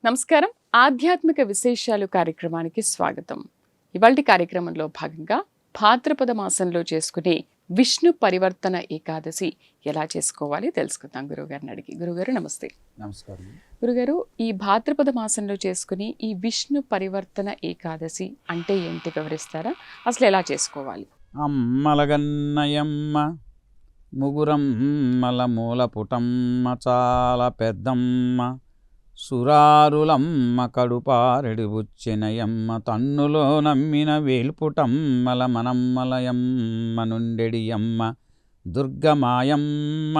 నమస్కారం. ఆధ్యాత్మిక విశేషాలు కార్యక్రమానికి స్వాగతం. ఇవాల్టి కార్యక్రమంలో భాగంగా భాద్రపద మాసంలో చేసుకునే విష్ణు పరివర్తన ఏకాదశి ఎలా చేసుకోవాలి తెలుసుకుందాం గురుగారిని అడిగి. గురుగారు నమస్తే. నమస్కారం. గురుగారు, ఈ భాద్రపద మాసంలో చేసుకుని ఈ విష్ణు పరివర్తన ఏకాదశి అంటే ఏంటి వివరిస్తారా? అసలు ఎలా చేసుకోవాలి? అమ్మలగన్నయమ్మ ముగురమ్మల మూల పుటమ్మ చాలా పెద్దమ్మ సురారులమ్మ కడుపారెడిబుచ్చినయమ్మ తన్నులో నమ్మిన వేల్పుటమ్మల మనమ్మలయమ్మ నుండెడియమ్మ దుర్గమాయమ్మ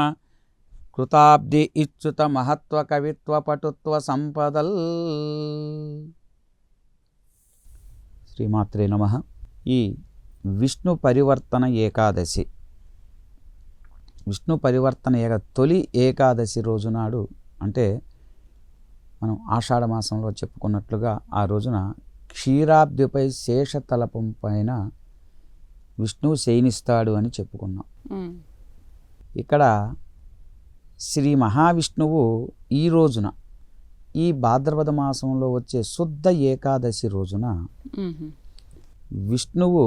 కృతాబ్ది ఇచ్చుత మహత్వ కవిత్వ పటుత్వ సంపదల్. శ్రీమాత్రే నమః. ఈ విష్ణు పరివర్తన ఏకాదశి, విష్ణు పరివర్తన తొలి ఏకాదశి రోజునాడు, అంటే మనం ఆషాఢ మాసంలో చెప్పుకున్నట్లుగా ఆ రోజున క్షీరాబ్దిపై శేషతలపం పైన విష్ణువు శయనిస్తాడు అని చెప్పుకున్నాం. ఇక్కడ శ్రీ మహావిష్ణువు ఈ రోజున, ఈ భాద్రపద మాసంలో వచ్చే శుద్ధ ఏకాదశి రోజున విష్ణువు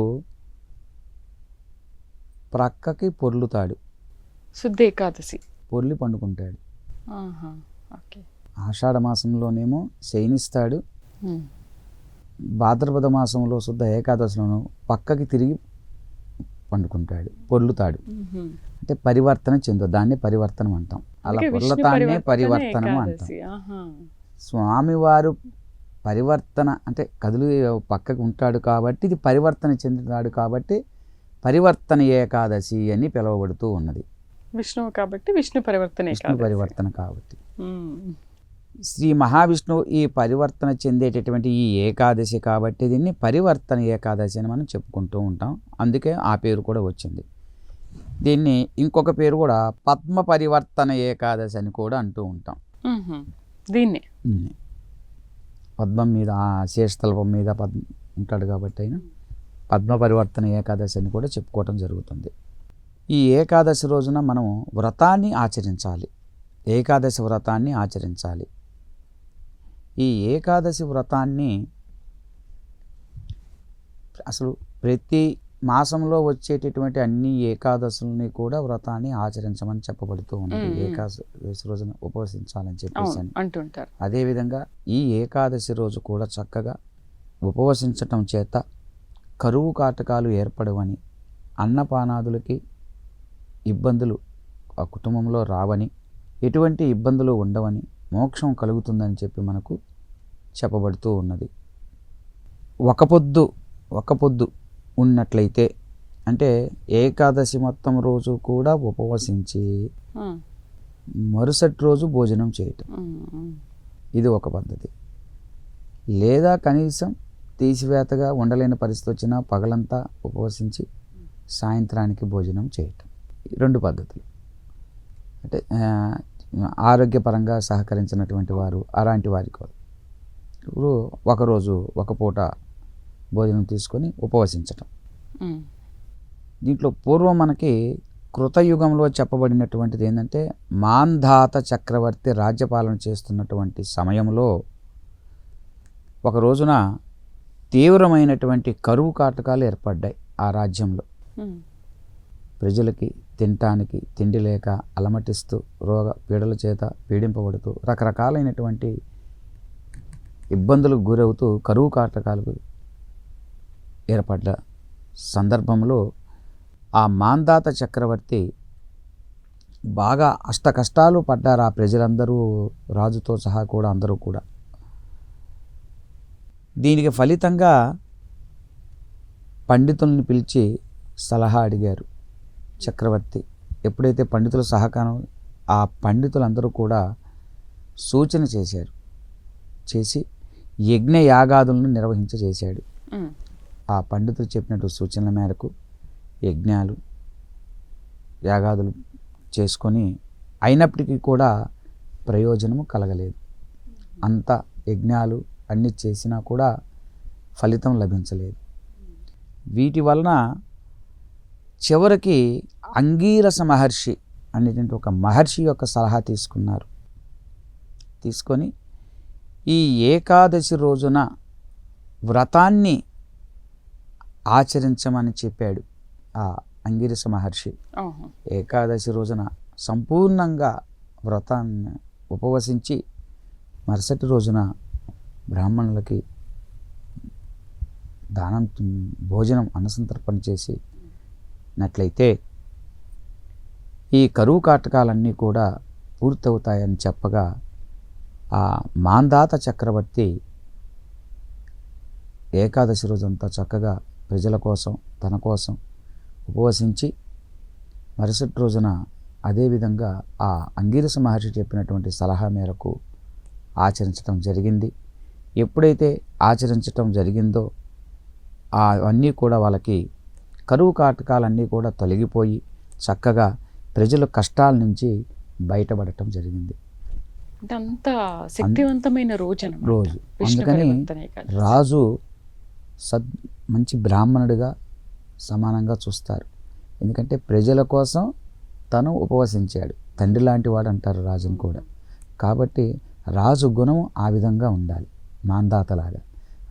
ప్రక్కకి పొర్లుతాడు. శుద్ధ ఏకాదశి పొర్లి పండుకుంటాడు. ఆషాఢ మాసంలోనేమో శయనిస్తాడు, భాద్రపద మాసంలో శుద్ధ ఏకాదశిలోనూ పక్కకి తిరిగి పండుకుంటాడు, పొర్లుతాడు. అంటే పరివర్తన చెందు, దాన్ని పరివర్తనం అంటాం. అలా పొర్లతాన్నే పరివర్తనం అంటాం. స్వామివారు పరివర్తన అంటే కదులు పక్కకి ఉంటాడు కాబట్టి ఇది పరివర్తన చెందుతాడు కాబట్టి పరివర్తన ఏకాదశి అని పిలువబడుతూ ఉన్నది. విష్ణువు కాబట్టి విష్ణు పరివర్తన కాబట్టి శ్రీ మహావిష్ణువు ఈ పరివర్తన చెందేటటువంటి ఈ ఏకాదశి కాబట్టి దీన్ని పరివర్తన ఏకాదశి అని మనం చెప్పుకుంటూ ఉంటాం. అందుకే ఆ పేరు కూడా వచ్చింది. దీన్ని ఇంకొక పేరు కూడా పద్మ పరివర్తన ఏకాదశి అని కూడా అంటూ ఉంటాం. దీన్ని పద్మం మీద, ఆ శేషతల్పం మీద ఉంటాడు కాబట్టి అయినా పద్మ పరివర్తన ఏకాదశి అని కూడా చెప్పుకోవటం జరుగుతుంది. ఈ ఏకాదశి రోజున మనం వ్రతాన్ని ఆచరించాలి. ఏకాదశి వ్రతాన్ని ఆచరించాలి. ఈ ఏకాదశి వ్రతాన్ని అసలు ప్రతి మాసంలో వచ్చేటటువంటి అన్ని ఏకాదశుల్ని కూడా వ్రతాన్ని ఆచరించమని చెప్పబడుతూ ఉన్నది. ఏకాదశి రోజున ఉపవసించాలని చెప్పేసి అంటుంటారు. అదేవిధంగా ఈ ఏకాదశి రోజు కూడా చక్కగా ఉపవసించటం చేత కరువు కాటకాలు ఏర్పడవని, అన్నపానాదులకి ఇబ్బందులు ఆ కుటుంబంలో రావని, ఎటువంటి ఇబ్బందులు ఉండవని, మోక్షం కలుగుతుందని చెప్పి మనకు చెప్పబడుతూ ఉన్నది. ఒక పొద్దు ఉన్నట్లయితే, అంటే ఏకాదశి మొత్తం రోజు కూడా ఉపవసించి మరుసటి రోజు భోజనం చేయటం, ఇది ఒక పద్ధతి. లేదా కనీసం తీసివేతగా ఉండలేని పరిస్థితి వచ్చినా పగలంతా ఉపవసించి సాయంత్రానికి భోజనం చేయటం, రెండు పద్ధతులు. అంటే ఆరోగ్యపరంగా సహకరించినటువంటి వారు అలాంటి వారికి ఇప్పుడు ఒకరోజు ఒక పూట భోజనం తీసుకొని ఉపవసించటం. దీంట్లో పూర్వం మనకి కృతయుగంలో చెప్పబడినటువంటిది ఏంటంటే, మాంధాత చక్రవర్తి రాజ్యపాలన చేస్తున్నటువంటి సమయంలో ఒక రోజున తీవ్రమైనటువంటి కరువు కాటకాలు ఏర్పడ్డాయి ఆ రాజ్యంలో. ప్రజలకి తినటానికి తిండి లేక అలమటిస్తూ, రోగ పీడల చేత పీడింపబడుతూ, రకరకాలైనటువంటి ఇబ్బందులకు గురవుతూ కరువు కాటకాలకు ఏర్పడ్డ సందర్భంలో ఆ మాంధాత చక్రవర్తి బాగా అష్ట కష్టాలు పడ్డారు. ఆ ప్రజలందరూ, రాజుతో సహా కూడా అందరూ కూడా. దీనికి ఫలితంగా పండితుల్ని పిలిచి సలహా అడిగారు చక్రవర్తి. ఎప్పుడైతే పండితుల సహకారం, ఆ పండితులందరూ కూడా సూచన చేసి యజ్ఞ యాగాదులను నిర్వహించేశాడు. ఆ పండితులు చెప్పినట్టు సూచనల మేరకు యజ్ఞాలు యాగాదులు చేసుకొని అయినప్పటికీ కూడా ప్రయోజనము కలగలేదు. అంత యజ్ఞాలు అన్ని చేసినా కూడా ఫలితం లభించలేదు. వీటి వలన చివరికి అంగీరస మహర్షి అనేటువంటి ఒక మహర్షి యొక్క సలహా తీసుకున్నారు. తీసుకొని ఈ ఏకాదశి రోజున వ్రతాన్ని ఆచరించమని చెప్పాడు ఆ అంగిరస మహర్షి. ఏకాదశి రోజున సంపూర్ణంగా వ్రతాన్ని ఉపవసించి మరుసటి రోజున బ్రాహ్మణులకి దానం భోజనం అన్నసంతర్పణ చేసినట్లయితే ఈ కరువు కాటకాలన్నీ కూడా పూర్తవుతాయని చెప్పగా ఆ మాంధాత చక్రవర్తి ఏకాదశి రోజంతా చక్కగా ప్రజల కోసం తన కోసం ఉపవసించి మరుసటి రోజున అదేవిధంగా ఆ అంగిరస మహర్షి చెప్పినటువంటి సలహా మేరకు ఆచరించడం జరిగింది. ఎప్పుడైతే ఆచరించటం జరిగిందో అవన్నీ కూడా వాళ్ళకి కరువు కాటకాలన్నీ కూడా తొలగిపోయి చక్కగా ప్రజల కష్టాల నుంచి బయటపడటం జరిగింది. అంత శక్తివంతమైన రోజు. అందుకని రాజు మంచి బ్రాహ్మణుడిగా సమానంగా చూస్తారు. ఎందుకంటే ప్రజల కోసం తను ఉపవసించాడు. తండ్రి లాంటి వాడు అంటారు రాజును కూడా. కాబట్టి రాజు గుణం ఆ విధంగా ఉండాలి, మాందాతలాగా.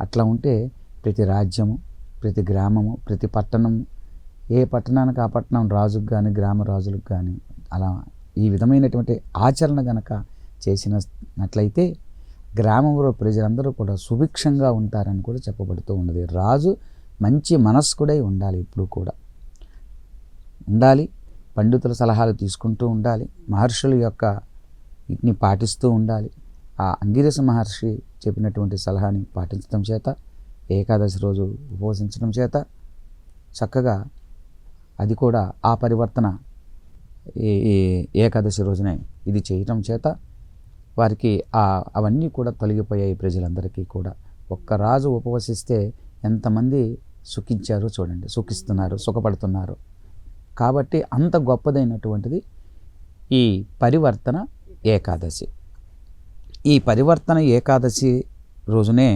అట్లా ఉంటే ప్రతి రాజ్యము, ప్రతి గ్రామము, ప్రతి పట్టణము, ఏ పట్టణానికి ఆ పట్టణం రాజుకు కానీ గ్రామ రాజులకు కానీ అలా ఈ విధమైనటువంటి ఆచరణ గనక చేసినట్లయితే గ్రామంలో ప్రజలందరూ కూడా సుభిక్షంగా ఉంటారని కూడా చెప్పబడుతూ ఉన్నది. రాజు మంచి మనస్కుడై ఉండాలి, ఇప్పుడు కూడా ఉండాలి. పండితుల సలహాలు తీసుకుంటూ ఉండాలి. మహర్షుల యొక్క వీటిని పాటిస్తూ ఉండాలి. ఆ అంగిరస మహర్షి చెప్పినటువంటి సలహాని పాటించడం చేత, ఏకాదశి రోజు ఉపవసించడం చేత చక్కగా అది కూడా ఆ పరివర్తన ఈ ఏకాదశి రోజునే ఇది చేయటం చేత వారికి అవన్నీ కూడా తొలగిపోయాయి. ప్రజలందరికీ కూడా ఒక్క రాజు ఉపవసిస్తే ఎంతమంది సుఖించారో చూడండి, సుఖిస్తున్నారు, సుఖపడుతున్నారు. కాబట్టి అంత గొప్పదైనటువంటిది ఈ పరివర్తన ఏకాదశి. ఈ పరివర్తన ఏకాదశి రోజునే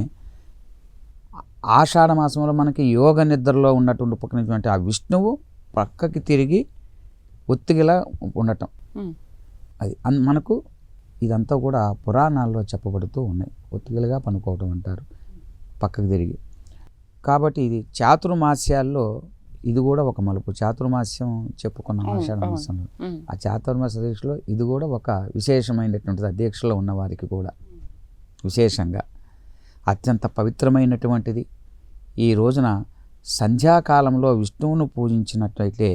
ఆషాఢ మాసంలో మనకి యోగ నిద్రలో ఉన్నటువంటి ఉపకరించినటువంటి ఆ విష్ణువు పక్కకి తిరిగి ఒత్తిగిలా ఉండటం, అది మనకు ఇదంతా కూడా పురాణాల్లో చెప్పబడుతూ ఉన్నాయి. ఒత్తిగిలుగా పనుకోవటం అంటారు, పక్కకు తిరిగి. కాబట్టి ఇది చాతుర్మాస్యాల్లో ఇది కూడా ఒక మలుపు. చాతుర్మాస్యం చెప్పుకున్నాం ఆషాఢ మాసంలో. ఆ చాతుర్మాస దీక్షలో ఇది కూడా ఒక విశేషమైనటువంటిది. ఆ దీక్షలో ఉన్న వారికి కూడా విశేషంగా అత్యంత పవిత్రమైనటువంటిది. ఈ రోజున సంధ్యాకాలంలో విష్ణువును పూజించినట్లయితే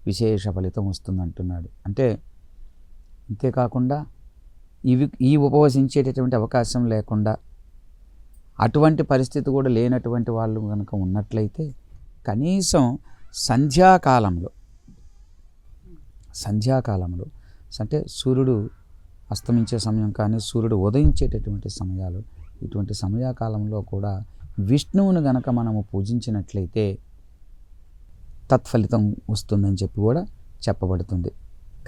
విశేష ఫలితం వస్తుందంటున్నాడు. అంటే అంతేకాకుండా ఈ ఉపవసించేటటువంటి అవకాశం లేకుండా అటువంటి పరిస్థితి కూడా లేనటువంటి వాళ్ళు కనుక ఉన్నట్లయితే కనీసం సంధ్యాకాలంలో అంటే సూర్యుడు అస్తమించే సమయం కానీ సూర్యుడు ఉదయించేటటువంటి సమయాలు, ఇటువంటి సమయకాలంలో కూడా విష్ణువును గనక మనము పూజించినట్లయితే తత్ఫలితం వస్తుందని చెప్పి కూడా చెప్పబడుతుంది.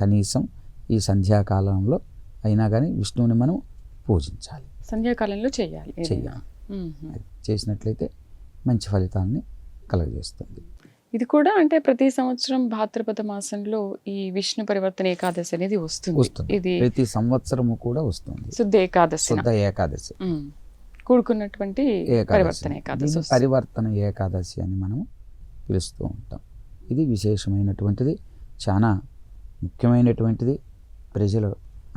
కనీసం ఈ సంధ్యాకాలంలో అయినా కానీ విష్ణువుని మనం పూజించాలి, సంధ్యాకాలంలో చేయాలి. చేసినట్లయితే మంచి ఫలితాన్ని కలుగజేస్తుంది. ఇది కూడా అంటే ప్రతి సంవత్సరం భాద్రపద మాసంలో ఈ విష్ణు పరివర్తన ఏకాదశి అనేది వస్తుంది. ఇది ప్రతి సంవత్సరము కూడా వస్తుంది. శుద్ధ ఏకాదశి కూడుకున్నటువంటి పరివర్తన ఏకాదశి, పరివర్తన ఏకాదశి అని మనము పిలుస్తూ ఉంటాం. ఇది విశేషమైనటువంటిది, చాలా ముఖ్యమైనటువంటిది. ప్రజలు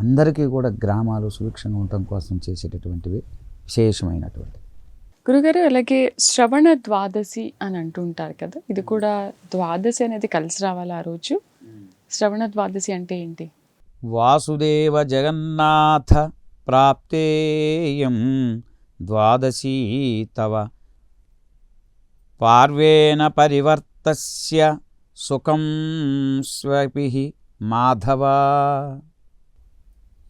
అందరికీ కూడా గ్రామాలు సుభిక్షంగా ఉండటం కోసం చేసేటటువంటివి విశేషమైనటువంటి. గురుగారు, అలాగే శ్రవణ ద్వాదశి అని అంటుంటారు కదా, ఇది కూడా ద్వాదశి అనేది కలిసి రావాలి ఆ రోజు. శ్రవణ ద్వాదశి అంటే ఏంటి? వాసుదేవ జగన్నాథ ప్రాప్తేయం ద్వాదశీ తవ పార్వేణ పరివర్తస్య సుఖం స్వపి మాధవ.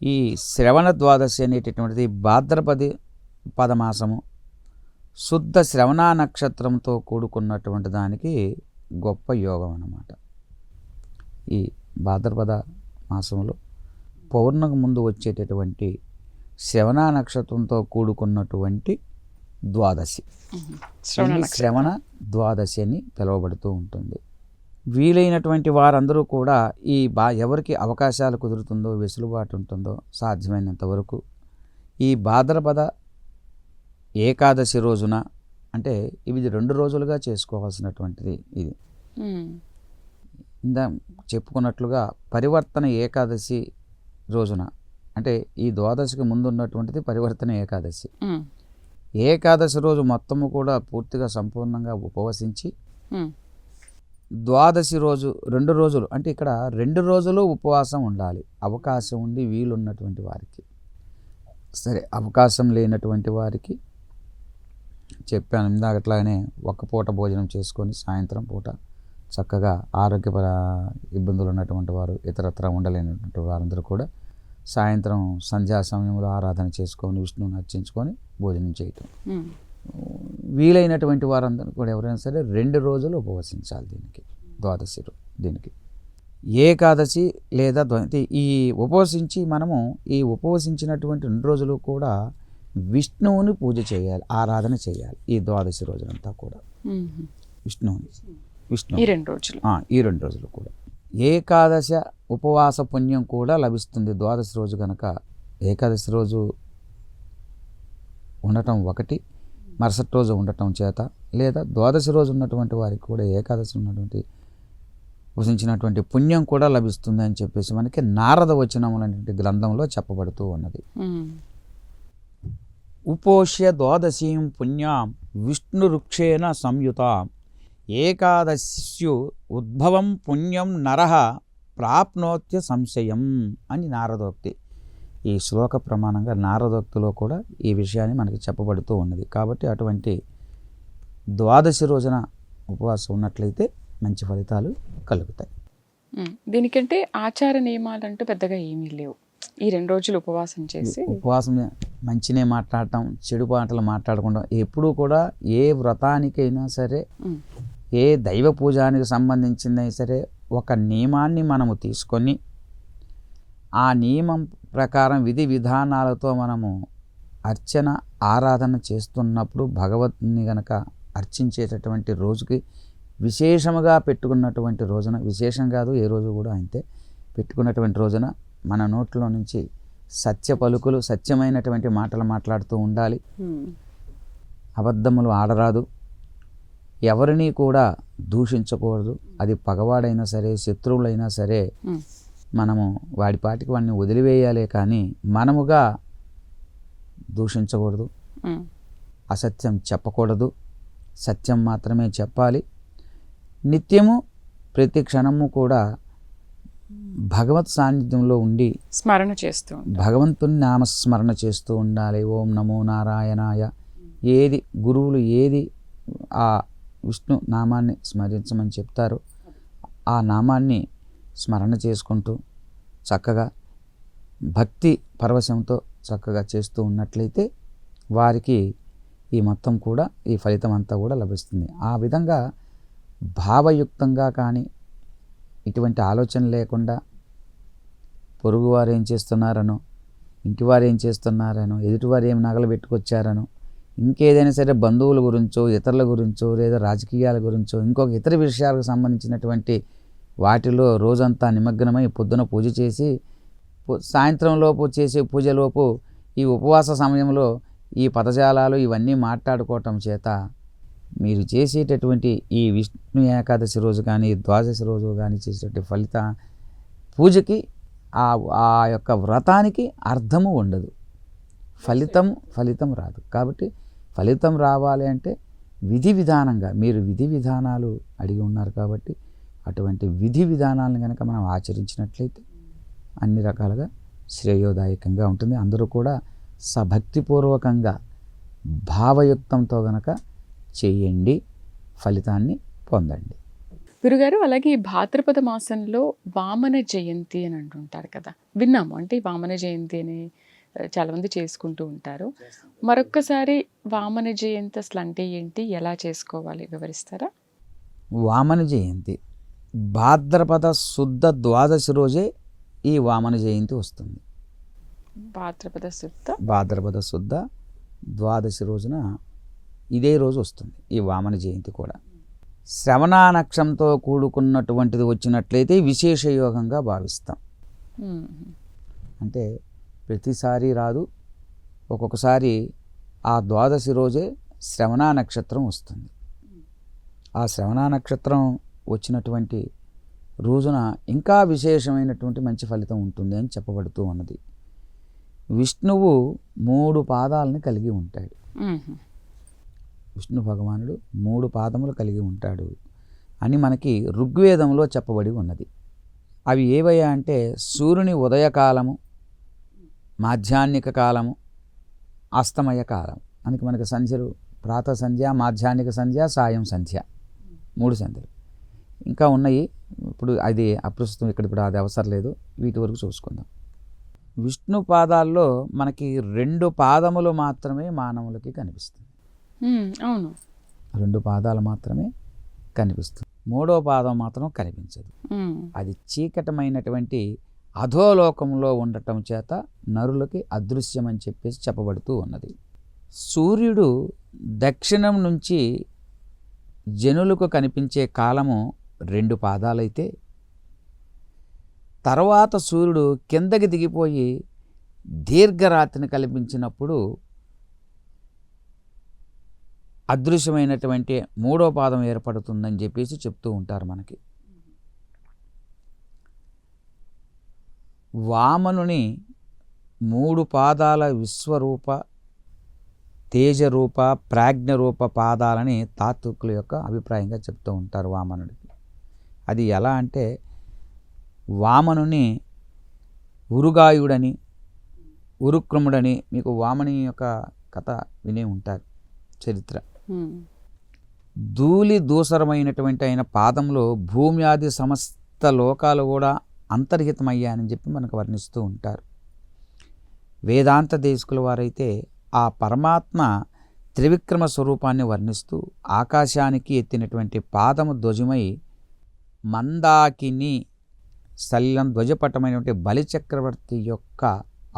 ఈ శ్రవణ ద్వాదశి అనేటటువంటిది భాద్రపది పదమాసము శుద్ధ శ్రవణ నక్షత్రంతో కూడుకున్నటువంటి దానికి గొప్ప యోగం అన్నమాట. ఈ భాద్రపద మాసంలో పౌర్ణమికి ముందు వచ్చేటటువంటి శ్రవణ నక్షత్రంతో కూడుకున్నటువంటి ద్వాదశి శ్రవణ ద్వాదశి అని పిలువబడుతూ ఉంటుంది. వీలైనటువంటి వారందరూ కూడా ఎవరికి అవకాశాలు కుదురుతుందో, వెసులుబాటు ఉంటుందో సాధ్యమైనంత వరకు ఈ భాద్రపద ఏకాదశి రోజున, అంటే ఇది 2 రోజులుగా చేసుకోవాల్సినటువంటిది. ఇది ఇందా చెప్పుకున్నట్లుగా పరివర్తన ఏకాదశి రోజున, అంటే ఈ ద్వాదశికి ముందు ఉన్నటువంటిది పరివర్తన ఏకాదశి. ఏకాదశి రోజు మొత్తము కూడా పూర్తిగా సంపూర్ణంగా ఉపవసించి ద్వాదశి రోజు 2 రోజులు, అంటే ఇక్కడ 2 రోజులు ఉపవాసం ఉండాలి అవకాశం ఉండి వీలున్నటువంటి వారికి. సరే, అవకాశం లేనటువంటి వారికి చెప్పాను ఇందాకట్లానే ఒక్క పూట భోజనం చేసుకొని సాయంత్రం పూట చక్కగా ఆరోగ్యపర ఇబ్బందులు ఉన్నటువంటి వారు, ఇతరత్ర ఉండలేనటువంటి వారందరూ కూడా సాయంత్రం సంధ్యా సమయంలో ఆరాధన చేసుకొని విష్ణువుని అర్చించుకొని భోజనం చేయటం. వీలైనటువంటి వారందరూ కూడా ఎవరైనా సరే 2 రోజులు ఉపవసించాలి దీనికి, ద్వాదశి దీనికి. ఏకాదశి లేదా ఈ ఉపవసించి మనము ఈ ఉపవసించినటువంటి 2 రోజులు కూడా విష్ణువుని పూజ చేయాలి, ఆరాధన చేయాలి. ఈ ద్వాదశి రోజులంతా కూడా విష్ణువు ఈ 2 రోజులు కూడా ఏకాదశ ఉపవాస పుణ్యం కూడా లభిస్తుంది ద్వాదశి రోజు కనుక. ఏకాదశి రోజు ఉండటం ఒకటి, మరుసటి రోజు ఉండటం చేత, లేదా ద్వాదశి రోజు ఉన్నటువంటి వారికి కూడా ఏకాదశి ఉన్నటువంటి వసించినటువంటి పుణ్యం కూడా లభిస్తుంది అని చెప్పేసి మనకి నారద వచనములు అనేటువంటి గ్రంథంలో చెప్పబడుతూ ఉన్నది. ఉపోష్య ద్వాదశీం పుణ్యాం విష్ణురుక్షేణ సంయుతాం ఏకాదశిస్యు ఉద్భవం పుణ్యం నరః ప్రాప్నోత్య సంశయం అని నారదోక్తి. ఈ శ్లోక ప్రమాణంగా నారదోక్తిలో కూడా ఈ విషయాన్ని మనకి చెప్పబడుతూ ఉన్నది. కాబట్టి అటువంటి ద్వాదశి రోజున ఉపవాసం ఉన్నట్లయితే మంచి ఫలితాలు కలుగుతాయి. దీనికంటే ఆచార నియమాలు అంటూ పెద్దగా ఏమీ లేవు. ఈ 2 రోజులు ఉపవాసం చేసి ఉపవాసం మంచినే మాట్లాడటం, చెడు మాటలు మాట్లాడకుండా, ఎప్పుడూ కూడా ఏ వ్రతానికైనా సరే, ఏ దైవ పూజానికి సంబంధించిందైనా సరే ఒక నియమాన్ని మనము తీసుకొని ఆ నియమం ప్రకారం విధి విధానాలతో మనము అర్చన ఆరాధన చేస్తున్నప్పుడు భగవత్ని గనక అర్చించేటటువంటి రోజుకి విశేషముగా పెట్టుకున్నటువంటి రోజున, విశేషం కాదు ఏ రోజు కూడా అంతే, పెట్టుకున్నటువంటి రోజున మన నోట్లో నుంచి సత్య పలుకులు, సత్యమైనటువంటి మాటలు మాట్లాడుతూ ఉండాలి. అబద్ధములు ఆడరాదు, ఎవరిని కూడా దూషించకూడదు. అది పగవాడైనా సరే, శత్రువులైనా సరే మనము వాడి పాటికి వాడిని వదిలివేయాలే కానీ మనముగా దూషించకూడదు, అసత్యం చెప్పకూడదు, సత్యం మాత్రమే చెప్పాలి. నిత్యము ప్రతి క్షణము కూడా భగవత్ సాన్నిధ్యంలో ఉండి స్మరణ చేస్తూ భగవంతుని నామస్మరణ చేస్తూ ఉండాలి. ఓం నమో నారాయణాయ, ఏది గురువులు ఏది ఆ విష్ణు నామాన్ని స్మరించమని చెప్తారో ఆ నామాన్ని స్మరణ చేసుకుంటూ చక్కగా భక్తి పరవశంతో చక్కగా చేస్తూ ఉన్నట్లయితే వారికి ఈ మొత్తం కూడా ఈ ఫలితం అంతా కూడా లభిస్తుంది. ఆ విధంగా భావయుక్తంగా కానీ ఇటువంటి ఆలోచన లేకుండా పొరుగువారు ఏం చేస్తున్నారనో, ఇంటివారు ఏం చేస్తున్నారనో, ఎదుటివారు ఏం నగలు పెట్టుకొచ్చారనో, ఇంకేదైనా సరే బంధువుల గురించో, ఇతరుల గురించో, లేదా రాజకీయాల గురించో, ఇంకొక ఇతర విషయాలకు సంబంధించినటువంటి వాటిలో రోజంతా నిమగ్నమై పొద్దున పూజ చేసి సాయంత్రంలోపు చేసే పూజలోపు ఈ ఉపవాస సమయంలో ఈ పదజాలాలు ఇవన్నీ మాట్లాడుకోవటం చేత మీరు చేసేటటువంటి ఈ విష్ణు ఏకాదశి రోజు కానీ ద్వాదశి రోజు కానీ చేసేటువంటి పూజకి ఆ యొక్క వ్రతానికి అర్థము ఉండదు, ఫలితం రాదు. కాబట్టి ఫలితం రావాలి అంటే విధి విధానంగా, మీరు విధి విధానాలు అడిగి ఉన్నారు కాబట్టి అటువంటి విధి విధానాలను కనుక మనం ఆచరించినట్లయితే అన్ని రకాలుగా శ్రేయోదాయకంగా ఉంటుంది. అందరూ కూడా సభక్తిపూర్వకంగా భావయుక్తంతో గనక చేయండి, ఫలితాన్ని పొందండి. గురుగారు, అలాగే ఈ భాద్రపద మాసంలో వామన జయంతి అని అంటుంటారు కదా, విన్నాము. అంటే వామన జయంతి అని చాలామంది చేసుకుంటూ ఉంటారు. మరొక్కసారి వామన జయంతి అసలు అంటే ఏంటి, ఎలా చేసుకోవాలి వివరిస్తారా? వామన జయంతి భాద్రపద శుద్ధ ద్వాదశి రోజే ఈ వామన జయంతి వస్తుంది. భాద్రపద శుద్ధ ద్వాదశి రోజున ఇదే రోజు వస్తుంది ఈ వామన జయంతి కూడా. శ్రవణ నక్షంతో కూడుకున్నటువంటిది వచ్చినట్లయితే విశేష యోగంగా భావిస్తాం. అంటే ప్రతిసారి రాదు, ఒక్కొక్కసారి ఆ ద్వాదశి రోజే శ్రవణ నక్షత్రం వస్తుంది. ఆ శ్రవణ నక్షత్రం వచ్చినటువంటి రోజున ఇంకా విశేషమైనటువంటి మంచి ఫలితం ఉంటుంది అని చెప్పబడుతూ ఉన్నది. విష్ణువు 3 పాదాలని కలిగి ఉంటాడు. విష్ణు భగవానుడు 3 పాదములు కలిగి ఉంటాడు అని మనకి ఋగ్వేదంలో చెప్పబడి ఉన్నది. అవి ఏవయ్యా అంటే సూర్యుని ఉదయకాలము, మాధ్యాహ్నిక కాలము, అస్తమయ కాలం. అందుకే మనకి సంధ్యలు ప్రాతः సంధ్య, మాధ్యాహ్నిక సంధ్య, సాయం సంధ్య 3 సంధ్యలు ఇంకా ఉన్నాయి. ఇప్పుడు అది అప్రస్తుతం, ఇప్పుడు అది అవసరం లేదు, వీటి వరకు చూసుకుందాం. విష్ణు పాదాల్లో మనకి 2 పాదములు మాత్రమే మానవులకి కనిపిస్తుంది. అవును, 2 పాదాలు మాత్రమే కనిపిస్తుంది. 3వ పాదం మాత్రం కనిపించదు. అది చీకటమైనటువంటి అధోలోకంలో ఉండటం చేత నరులకి అదృశ్యం అని చెప్పేసి చెప్పబడుతూ ఉన్నది. సూర్యుడు దక్షిణం నుంచి జనులకు కనిపించే కాలము 2 పాదాలైతే, తర్వాత సూర్యుడు కిందకి దిగిపోయి దీర్ఘరాత్రిని కల్పించినప్పుడు అదృశ్యమైనటువంటి 3వ పాదం ఏర్పడుతుందని చెప్పేసి చెప్తూ ఉంటారు మనకి. వామనుని 3 పాదాల విశ్వరూప, తేజరూప, ప్రాజ్ఞరూప పాదాలని తాత్వికుల యొక్క అభిప్రాయంగా చెప్తూ ఉంటారు వామనుడికి. అది ఎలా అంటే వామనుని ఉరుగాయుడని, ఉరుక్రముడని, మీకు వామని యొక్క కథ వినే ఉంటారు, చరిత్ర. ధూళి దూసరమైనటువంటి ఆయన పాదంలో భూమి ఆది సమస్త లోకాలు కూడా అంతర్హితమయ్యాయని చెప్పి మనకు వర్ణిస్తూ ఉంటారు. వేదాంత దేశకుల వారైతే ఆ పరమాత్మ త్రివిక్రమ స్వరూపాన్ని వర్ణిస్తూ ఆకాశానికి ఎత్తినటువంటి పాదము ధ్వజమై మందాకిని సల్లం ధ్వజపటమైనటువంటి బలిచక్రవర్తి యొక్క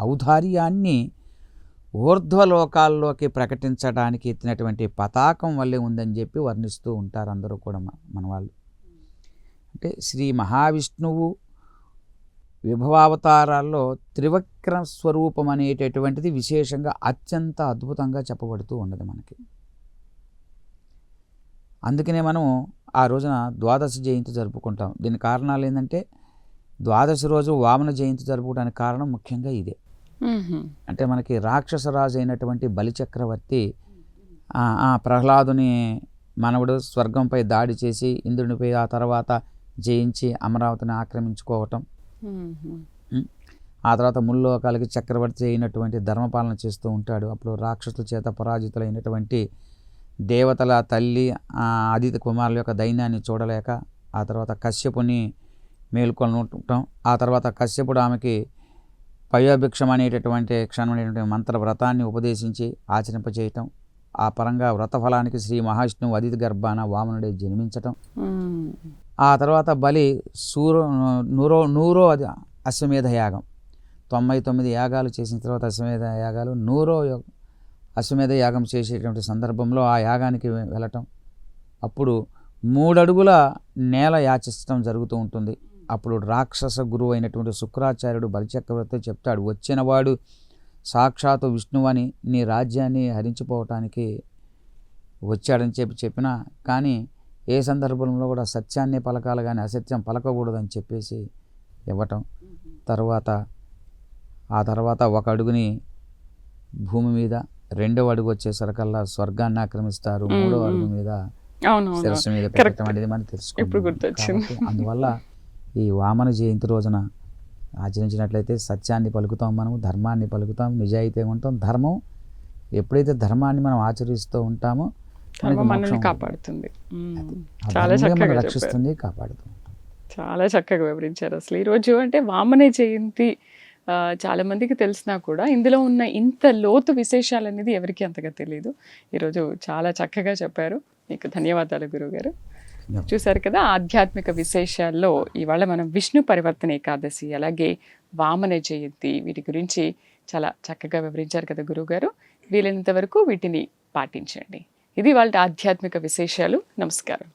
ఔదార్యాన్ని ఊర్ధ్వలోకాల్లోకి ప్రకటించడానికి ఎత్తినటువంటి పతాకం వల్లే ఉందని చెప్పి వర్ణిస్తూ ఉంటారు అందరూ కూడా మన వాళ్ళు. అంటే శ్రీ మహావిష్ణువు విభవావతారాల్లో త్రివిక్రమ స్వరూపం అనేటటువంటిది విశేషంగా అత్యంత అద్భుతంగా చెప్పబడుతూ ఉన్నది మనకి. అందుకనే మనం ఆ రోజున ద్వాదశి జయంతి జరుపుకుంటాం. దీని కారణాలు ఏంటంటే ద్వాదశి రోజు వామన జయంతి జరుపుకోవడానికి కారణం ముఖ్యంగా ఇదే. అంటే మనకి రాక్షసరాజు అయినటువంటి బలిచక్రవర్తి ప్రహ్లాదుని మనవడు స్వర్గంపై దాడి చేసి ఇంద్రునిపై ఆ తర్వాత జయించి అమరావతిని ఆక్రమించుకోవటం, ఆ తర్వాత ముల్లోకాలకి చక్రవర్తి అయినటువంటి ధర్మపాలన చేస్తూ ఉంటాడు. అప్పుడు రాక్షసుల చేత పరాజితులైనటువంటి దేవతల తల్లి అదితి కుమారుల యొక్క దైన్యాన్ని చూడలేక ఆ తర్వాత కశ్యపుని మేల్కొనటం, ఆ తర్వాత కశ్యపుడు ఆమెకి పయోభిక్షం అనేటటువంటి క్షణమైనటువంటి మంత్ర వ్రతాన్ని ఉపదేశించి ఆచరింపచేయటం, ఆ పరంగా వ్రతఫలానికి శ్రీ మహావిష్ణువు అదితి గర్భాన వామనుడే జన్మించటం, ఆ తర్వాత బలి నూరో అశ్వమేధ యాగం, 99 యాగాలు చేసిన తర్వాత అశ్వమేధ యాగాలు 100వ అశ్వమేధ యాగం చేసేటువంటి సందర్భంలో ఆ యాగానికి వెళ్ళటం, అప్పుడు 3 అడుగుల నేల యాచించడం జరుగుతూ ఉంటుంది. అప్పుడు రాక్షస గురువు అయినటువంటి శుక్రాచార్యుడు బలిచక్రవర్తి చెప్తాడు, వచ్చినవాడు సాక్షాత్తు విష్ణువని, నీ రాజ్యాన్ని హరించిపోవటానికి వచ్చాడని చెప్పినా కానీ ఏ సందర్భంలో కూడా సత్యాన్ని పలకాలి కానీ అసత్యం పలకకూడదని చెప్పేసి ఇవ్వటం, ఆ తర్వాత 1 అడుగుని భూమి మీద, 2వ అడుగు వచ్చేసరికల్లా స్వర్గాన్ని ఆక్రమిస్తారు, 3వ అడుగు మీద శిరస్సు మీద పెట్టడం అనేది మనం తెలుసుకుంటాం. అందువల్ల ఈ వామన జయంతి రోజున ఆచరించినట్లయితే సత్యాన్ని పలుకుతాం, మనము ధర్మాన్ని పలుకుతాం, నిజాయితీగా ఉంటాం. ధర్మం ఎప్పుడైతే ధర్మాన్ని మనం ఆచరిస్తూ ఉంటామో కాపాడుతుంది, చాలా చక్కగా రక్షిస్తుంది, కాపాడుతుంది. చాలా చక్కగా వివరించారు. అసలు ఈరోజు అంటే వామన జయంతి చాలా మందికి తెలిసినా కూడా ఇందులో ఉన్న ఇంత లోతు విశేషాలు అనేది ఎవరికి అంతగా తెలియదు. ఈరోజు చాలా చక్కగా చెప్పారు. మీకు ధన్యవాదాలు గురువుగారు. చూసారు కదా, ఆధ్యాత్మిక విశేషాల్లో ఇవాళ మనం విష్ణు పరివర్తన ఏకాదశి, అలాగే వామన జయంతి, వీటి గురించి చాలా చక్కగా వివరించారు కదా గురువుగారు. వీలైనంత వరకు వీటిని పాటించండి. ఇది వాళ్ళ ఆధ్యాత్మిక విశేషాలు. నమస్కారం.